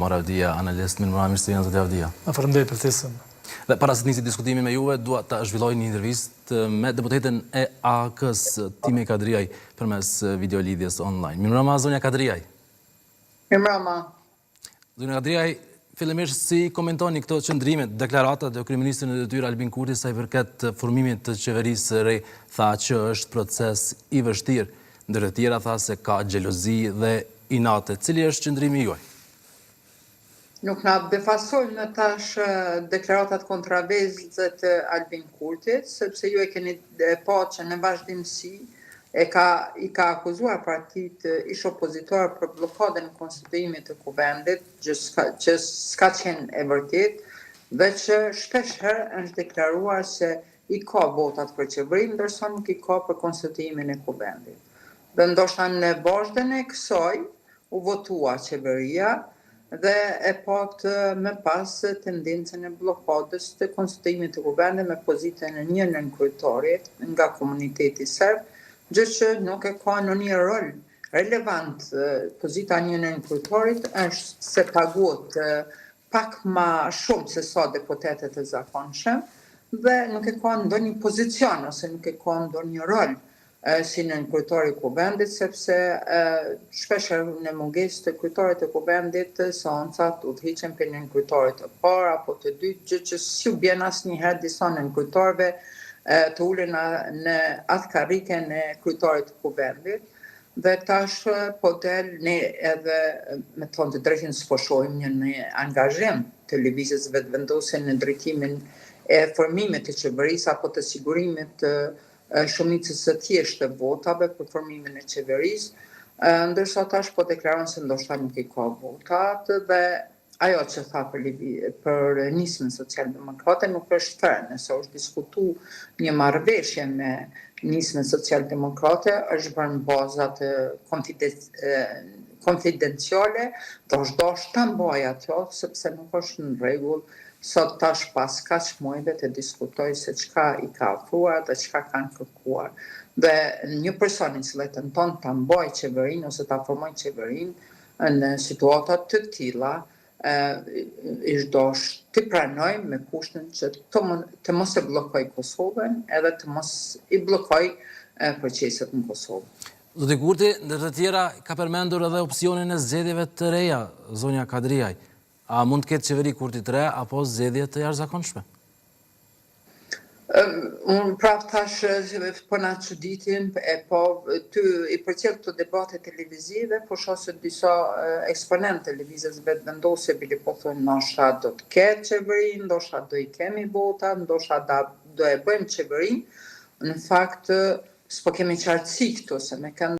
Avdia, analist, mirë se janë zoti Avdia. Faleminderit për ftesën. Dhe para se të nisi diskutimi me juve, dua ta zhvilloj një intervistë me deputetën e AK-s Time Kadriaj përmes videolidhjes online. Mirëmbrëma zonja Kadriaj. Mirëmbrëma. Zonja Kadriaj, fillimisht si komentoni këto qëndrimet, deklaratat e kryeministrit në detyrë Albin Kurti sa i përket formimit të qeverisë së re, tha që është proces i vështirë, ndër të tjera tha se ka xhelozi dhe inate. Cili është qëndrimi juaj? Nuk na befasojnë tash deklaratat kontravezë të Albin Kurtit, sepse ju e keni pa që në vazhdimsi i ka akuzuar partitë ish opozitore për bllokadën e konstituimit të kuvendit, që s'ka qenë e vërtet, dhe që shpesh herë është deklaruar se i ka votat për qeveri, ndërsa nuk i ka për konstituimin e kuvendit. Dhe ndoshta në bashkën e kësaj u votua qeveria, dhe e paktë me pas tendencën e blokadës të konstituimit të kuvendit me pozitën e një nënkryetarit nga komuniteti serb, gjë që nuk e ka në një rol relevant. Pozita një nënkryetarit është se paguhet pak ma shumë se sa deputetet e zakonshëm dhe nuk e ka ndonjë pozicion ose nuk e ka ndonjë rol si në kryetari i kuvendit, sepse shpesh në mungesë të kryetarit të kuvendit seancat udhëhiqen për në kryetarit të parë apo të dytë, gjë që si u bjen asnjëherë disa në kryetarëve të ulen në atë karriken e kryetarit të kuvendit. Dhe tash po del ne edhe me thonë të drejtën s'po shohim një angazhim të lëvizjes vetëvendose në drejtimin e formimit të qeverisë apo të sigurimit të shumicës së thjeshtë të votave për formimin e qeverisë, ndërsa tash po deklaron se ndoshta nuk i ka votat dhe ajo që tha për nismën socialdemokrate nuk është thënë, nëse është diskutuar një marrëveshje me nismën socialdemokrate, është bërë në baza të konfidenciale, dosh ta mbaj ato sepse nuk është në rregull sot tash pas kaq muajve të diskutoj se çka i ka ofruar dhe çka kanë kërkuar. Dhe një person i cili tenton ta mbajë qeverinë ose ta formojë qeverinë në situata të tilla, ish dosh të pranoj me kushtin që të mos e bllokoj Kosovën edhe të mos i bllokoj proceset në Kosovë. Zoti Kurti, ndër të tjera, ka përmendur edhe opsionin e zgjedhjeve të reja, zonja Kadriaj. A mund të ketë qeveri Kurti të re apo zgjedhje të jashtëzakonshme? Unë prap tash po na çuditin, po ty i përcjell këto debate televizive, po shoh se disa eksponentë të lëvizjes vetëvendose bile po thonë ndoshta do të ketë qeveri, ndoshta do i kemi vota, ndoshta do e bëjmë qeverinë. Në fakt s'po kemi qartësi këtu se me kanë